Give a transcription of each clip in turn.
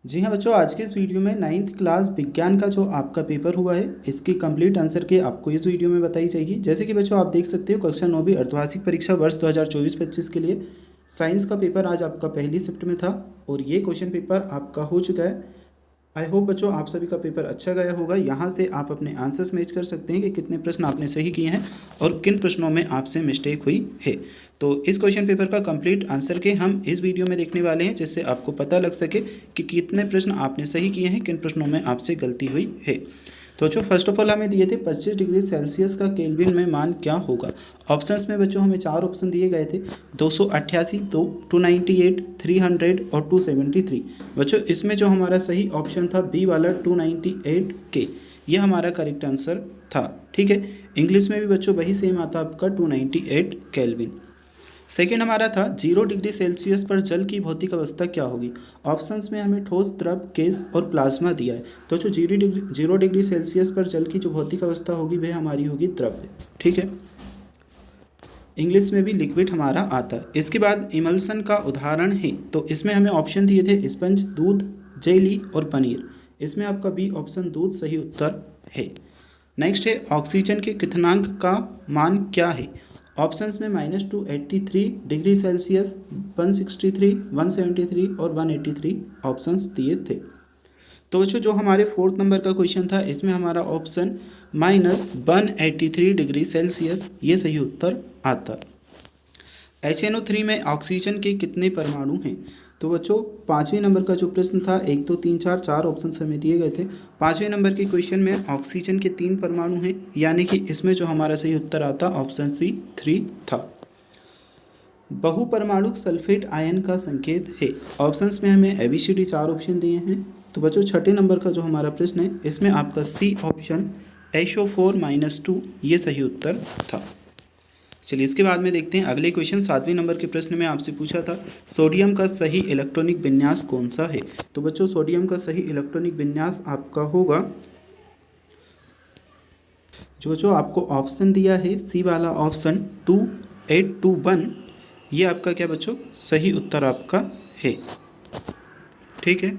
जी हाँ बच्चों, आज के इस वीडियो में 9th क्लास विज्ञान का जो आपका पेपर हुआ है इसकी कंप्लीट आंसर के आपको इस वीडियो में बताई जाएगी। जैसे कि बच्चों आप देख सकते हो, कक्षा 9वीं अर्धवार्षिक परीक्षा वर्ष 2024-25 के लिए साइंस का पेपर आज आपका पहली शिफ्ट में था और ये क्वेश्चन पेपर आपका हो चुका है। आई होप बच्चों आप सभी का पेपर अच्छा गया होगा। यहाँ से आप अपने आंसर्स मैच कर सकते हैं कि कितने प्रश्न आपने सही किए हैं और किन प्रश्नों में आपसे मिस्टेक हुई है। तो इस क्वेश्चन पेपर का कंप्लीट आंसर के हम इस वीडियो में देखने वाले हैं, जिससे आपको पता लग सके कि कितने प्रश्न आपने सही किए हैं, किन प्रश्नों में आपसे गलती हुई है। तो बच्चों फर्स्ट ऑफ ऑल हमें दिए थे 25 डिग्री सेल्सियस का केल्विन में मान क्या होगा। ऑप्शंस में बच्चों हमें 4 ऑप्शन दिए गए थे, 288, 298, 300 और 273। बच्चों इसमें जो हमारा सही ऑप्शन था बी वाला 298 के, यह हमारा करेक्ट आंसर था। ठीक है, इंग्लिश में भी बच्चों वही सेम आता आपका 298 केल्विन। सेकेंड हमारा था 0 डिग्री सेल्सियस पर जल की भौतिक अवस्था क्या होगी। ऑप्शंस में हमें ठोस, द्रव, गैस और प्लाज्मा दिया है। तो जो 0 डिग्री सेल्सियस पर जल की जो भौतिक अवस्था होगी वह हमारी होगी द्रव्य। ठीक है, इंग्लिश में भी लिक्विड हमारा आता है। इसके बाद इमल्सन का उदाहरण है, तो इसमें हमें ऑप्शन दिए थे स्पंज, दूध, जेली और पनीर। इसमें आपका बी ऑप्शन दूध सही उत्तर है। नेक्स्ट है ऑक्सीजन के क्वथनांक का मान क्या है। ऑप्शंस में -283 डिग्री सेल्सियस, 163, 173 और 183 ऑप्शंस दिए थे। तो बच्चों जो हमारे 4th नंबर का क्वेश्चन था, इसमें हमारा ऑप्शन -183 डिग्री सेल्सियस ये सही उत्तर आता। HNO3 में ऑक्सीजन के कितने परमाणु हैं। तो बच्चों 5वें नंबर का जो प्रश्न था, 1 2 3 4 ऑप्शन हमें दिए गए थे। 5वें नंबर के क्वेश्चन में ऑक्सीजन के 3 परमाणु हैं, यानी कि इसमें जो हमारा सही उत्तर आता ऑप्शन सी 3 था। बहुपरमाणुक सल्फेट आयन का संकेत है। ऑप्शंस में हमें ABCD 4 ऑप्शन दिए हैं। तो बच्चों 6ठे नंबर का जो हमारा प्रश्न है, इसमें आपका सी ऑप्शन SO4-2 ये सही उत्तर था। चलिए इसके बाद में देखते हैं अगले क्वेश्चन। 7वें नंबर के प्रश्न में आपसे पूछा था सोडियम का सही इलेक्ट्रॉनिक विन्यास कौन सा है। तो बच्चों सोडियम का सही इलेक्ट्रॉनिक विन्यास आपका होगा, जो बच्चों आपको ऑप्शन दिया है सी वाला ऑप्शन 2821, ये आपका क्या बच्चों सही उत्तर आपका है। ठीक है,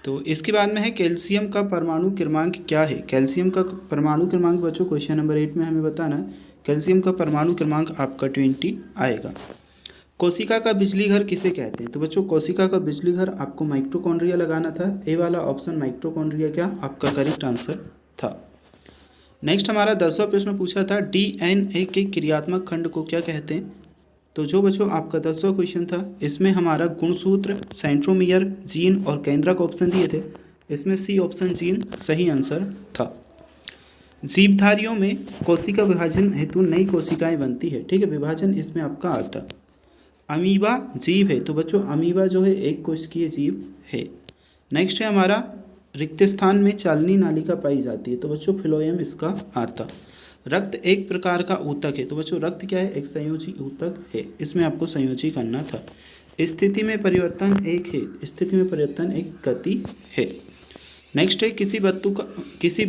तो इसके बाद में है कैल्शियम का परमाणु क्रमांक क्या है। कैल्शियम का परमाणु क्रमांक बच्चों क्वेश्चन नंबर 8 में हमें बताना है। कैल्शियम का परमाणु क्रमांक आपका 20 आएगा। कोशिका का बिजली घर किसे कहते हैं। तो बच्चों कोशिका का बिजली घर आपको माइटोकॉन्ड्रिया लगाना था। ए वाला ऑप्शन माइटोकॉन्ड्रिया क्या आपका करेक्ट आंसर था। नेक्स्ट हमारा 10वां प्रश्न पूछा था DNA के क्रियात्मक खंड को क्या कहते हैं। तो जो बच्चों आपका 10वां क्वेश्चन था, इसमें हमारा गुणसूत्र, सेंट्रोमियर, जीन और केंद्रक ऑप्शन दिए थे। इसमें सी ऑप्शन जीन सही आंसर था। जीवधारियों में कोशिका विभाजन हेतु नई कोशिकाएं बनती है। ठीक है, विभाजन इसमें आपका आता। अमीबा जीव है, तो बच्चों अमीबा जो है एक कोशिकीय जीव है। नेक्स्ट है हमारा रिक्त स्थान में चालनी नालिका पाई जाती है। तो बच्चों फिलोएम इसका आता। रक्त एक प्रकार का ऊतक है। तो बच्चों रक्त क्या है, एक संयोजी ऊतक है। इसमें आपको संयोजी करना था। स्थिति में परिवर्तन एक है, स्थिति में परिवर्तन एक गति है। नेक्स्ट है किसी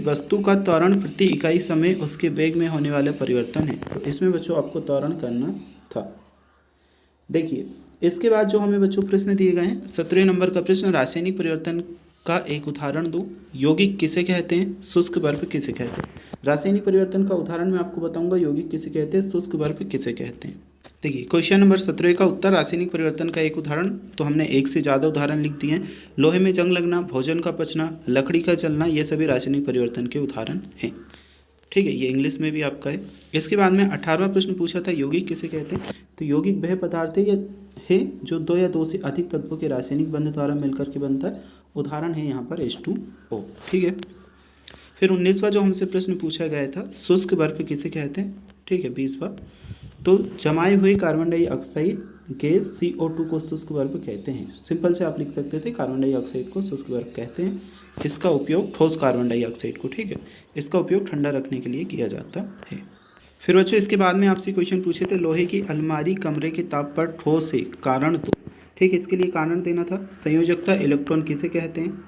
वस्तु का त्वरण प्रति इकाई समय उसके वेग में होने वाला परिवर्तन है। तो इसमें बच्चों आपको त्वरण करना था। देखिए इसके बाद जो हमें बच्चों प्रश्न दिए गए हैं, 17वें नंबर का प्रश्न रासायनिक परिवर्तन का एक उदाहरण दो। यौगिक किसे कहते हैं, शुष्क बर्फ किसे कहते हैं। रासायनिक परिवर्तन का उदाहरण मैं आपको बताऊंगा, यौगिक किसे कहते हैं, शुष्क बर्फ किसे कहते हैं। देखिए क्वेश्चन नंबर 17 का उत्तर रासायनिक परिवर्तन का एक उदाहरण, तो हमने एक से ज़्यादा उदाहरण लिख दिए हैं। लोहे में जंग लगना, भोजन का पचना, लकड़ी का जलना, ये सभी रासायनिक परिवर्तन के उदाहरण हैं। ठीक है, ये इंग्लिश में भी आपका है। इसके बाद में 18वां प्रश्न पूछा था यौगिक किसे कहते हैं। तो यौगिक वह पदार्थ है जो 2 या 2 से अधिक तत्वों के रासायनिक बंध द्वारा मिलकर के बनता है। उदाहरण है यहाँ पर H2O। ठीक है, फिर 19वां जो हमसे प्रश्न पूछा गया था शुष्क बर्फ किसे कहते हैं। ठीक है, 20वां तो जमाए हुए कार्बन डाइऑक्साइड गैस CO2 को शुष्क बर्फ कहते हैं। सिंपल से आप लिख सकते थे कार्बन डाइऑक्साइड को शुष्क बर्फ कहते हैं। इसका उपयोग ठोस कार्बन डाइऑक्साइड को, ठीक है, इसका उपयोग ठंडा रखने के लिए किया जाता है। फिर बच्चों इसके बाद में आपसे क्वेश्चन पूछे थे लोहे की अलमारी कमरे के ताप पर ठोस है, कारण दो। ठीक है, इसके लिए कारण देना था। संयोजकता इलेक्ट्रॉन किसे कहते हैं,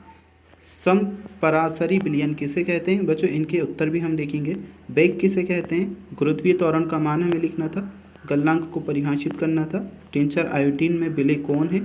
समपरासरी विलयन किसे कहते हैं। बच्चों इनके उत्तर भी हम देखेंगे। वेग किसे कहते हैं, गुरुत्वीय त्वरण का मान हमें लिखना था, गलनांक को परिभाषित करना था, टेंसर आयोडीन में विलय कौन है,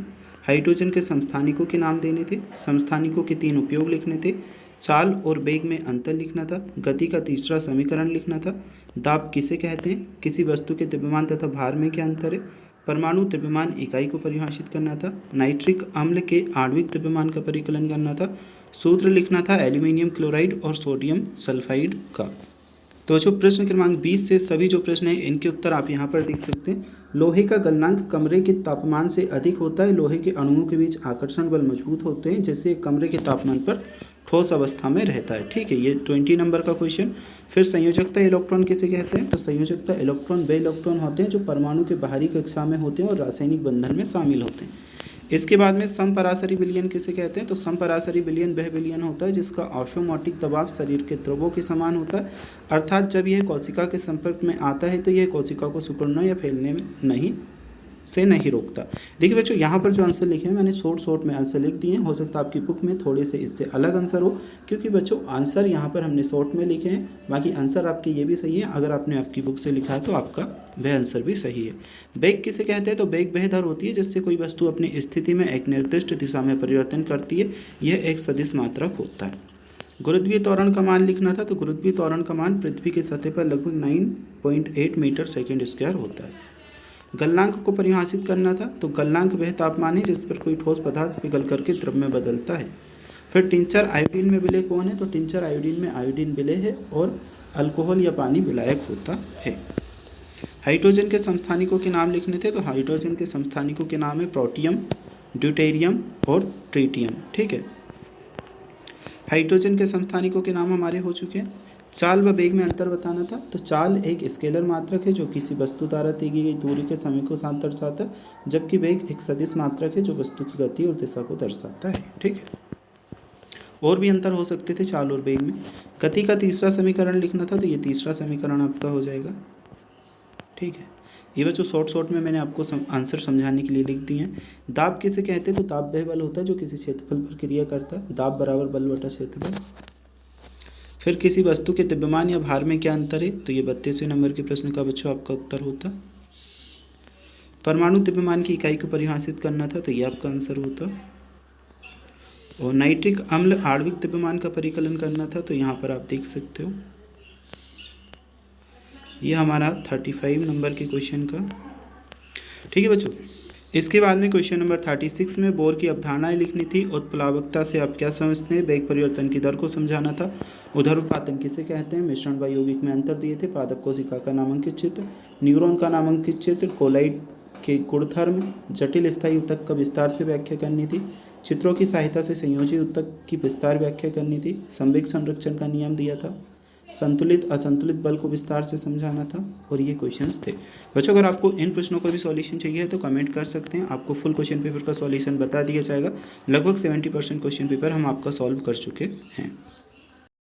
हाइड्रोजन के समस्थानिकों के नाम देने थे, समस्थानिकों के 3 उपयोग लिखने थे, चाल और वेग में अंतर लिखना था, गति का तीसरा समीकरण लिखना था, दाब किसे कहते हैं, किसी वस्तु के द्रव्यमान तथा भार में क्या अंतर है, परमाणु द्रव्यमान इकाई को परिभाषित करना था, नाइट्रिक अम्ल के आणविक द्रव्यमान का परिकलन करना था, सूत्र लिखना था एल्यूमिनियम क्लोराइड और सोडियम सल्फाइड का। तो जो प्रश्न क्रमांक 20 से सभी जो प्रश्न हैं इनके उत्तर आप यहाँ पर देख सकते हैं। लोहे का गलनांक कमरे के तापमान से अधिक होता है। लोहे के अणुओं के बीच आकर्षण बल मजबूत होते हैं जिससे कमरे के तापमान पर ठोस अवस्था में रहता है। ठीक है, ये 20 नंबर का क्वेश्चन। फिर संयोजकता इलेक्ट्रॉन किसे कहते हैं? तो संयोजकता इलेक्ट्रॉन वे इलेक्ट्रॉन होते हैं जो परमाणु के बाहरी कक्षा में होते हैं और रासायनिक बंधन में शामिल होते हैं। इसके बाद में समपराशरी विलयन किसे कहते हैं? तो समपराशरी विलयन वह विलयन होता है जिसका ऑस्मोटिक दबाव शरीर के द्रवों के समान होता है, अर्थात जब यह कोशिका के संपर्क में आता है तो यह कोशिका को सिकुड़ना या फैलने में नहीं रोकता। देखिए बच्चों, यहाँ पर जो आंसर लिखे हैं मैंने शॉर्ट में आंसर लिख दिए हैं। हो सकता है आपकी बुक में थोड़े से इससे अलग आंसर हो, क्योंकि बच्चों आंसर यहाँ पर हमने शॉर्ट में लिखे हैं, बाकी आंसर आपके ये भी सही है। अगर आपने आपकी बुक से लिखा है तो आपका वह आंसर भी सही है। वेग किसे कहते हैं? तो वेग वह दर होती है जिससे कोई वस्तु अपनी स्थिति में एक निर्दिष्ट दिशा में परिवर्तन करती है। यह एक सदिश मात्रक होता है। गुरुत्वीय त्वरण का मान लिखना था। तो गुरुत्वीय त्वरण का मान पृथ्वी की सतह पर लगभग 9.8 मीटर सेकेंड स्क्वायर होता है। गलनांक को परिभाषित करना था। तो गलनांक वह तापमान है जिस पर कोई ठोस पदार्थ पिघल करके द्रव में बदलता है। फिर टिंचर आयोडीन में विलय कौन है? तो टिंचर आयोडीन में आयोडीन विलय है और अल्कोहल या पानी विलायक होता है। हाइड्रोजन के समस्थानिकों के नाम लिखने थे। तो हाइड्रोजन के समस्थानिकों के नाम है प्रोटियम, ड्यूटेरियम और ट्रिटियम। ठीक है, हाइड्रोजन के समस्थानिकों के नाम हमारे हो चुके हैं। चाल व वेग में अंतर बताना था। तो चाल एक स्केलर मात्रक है जो किसी वस्तु द्वारा दी गई दूरी के समय को साथ दर्शाता है, जबकि वेग एक सदिश मात्रक है जो वस्तु की गति और दिशा को दर्शाता है। ठीक है, और भी अंतर हो सकते थे चाल और वेग में। गति का तीसरा समीकरण लिखना था। तो ये तीसरा समीकरण आपका हो जाएगा। ठीक है, ये बच्चों शॉर्ट में मैंने आपको आंसर समझाने के लिए लिख दिए हैं। दाब किसे कहते हैं? तो दाब वह बल होता है जो किसी क्षेत्रफल पर क्रिया करता है। दाब बराबर बल बटा क्षेत्रफल। फिर किसी वस्तु के द्रव्यमान या भार में क्या अंतर है? तो ये 32वें नंबर के प्रश्न का बच्चों आपका उत्तर होता। परमाणु द्रव्यमान की इकाई को परिभाषित करना था। तो ये आपका आंसर होता। और नाइट्रिक अम्ल आणविक द्रव्यमान का परिकलन करना था। तो यहाँ पर आप देख सकते हो ये हमारा 35 नंबर के क्वेश्चन का। ठीक है बच्चों, इसके बाद में क्वेश्चन नंबर 36 में बोर की अवधारणाएं लिखनी थी। उत्प्लावकता से आप क्या समझते हैं? वेग परिवर्तन की दर को समझाना था। उधर्वपातन किसे कहते हैं? मिश्रण व यौगिक में अंतर दिए थे। पादप कोशिका का नामांकित चित्र, न्यूरॉन का नामांकित चित्र, कोलाइड के गुणधर्म, जटिल स्थायी ऊतक का विस्तार से व्याख्या करनी थी। चित्रों की सहायता से संयोजी ऊतक की विस्तार व्याख्या करनी थी। संवेग संरक्षण का नियम दिया था। संतुलित असंतुलित बल को विस्तार से समझाना था। और ये क्वेश्चंस थे बच्चों। अगर आपको इन प्रश्नों का भी सॉल्यूशन चाहिए तो कमेंट कर सकते हैं, आपको फुल क्वेश्चन पेपर का सॉल्यूशन बता दिया जाएगा। लगभग 70% क्वेश्चन पेपर हम आपका सॉल्व कर चुके हैं।